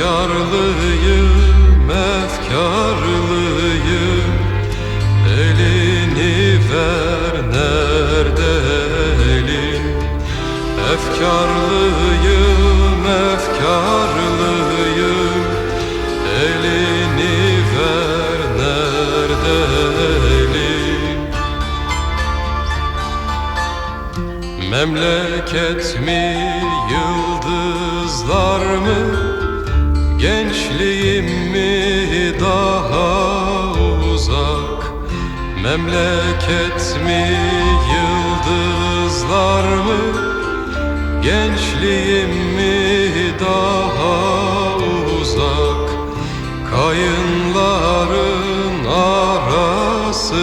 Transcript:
efkarlıyım, efkarlıyım. Elini ver, nerede elin? Efkarlıyım, efkarlıyım. Elini ver, nerede elin? Memleket mi, yıldızlar mı? Gençliğim mi daha uzak? Memleket mi, yıldızlar mı? Gençliğim mi daha uzak? Kayın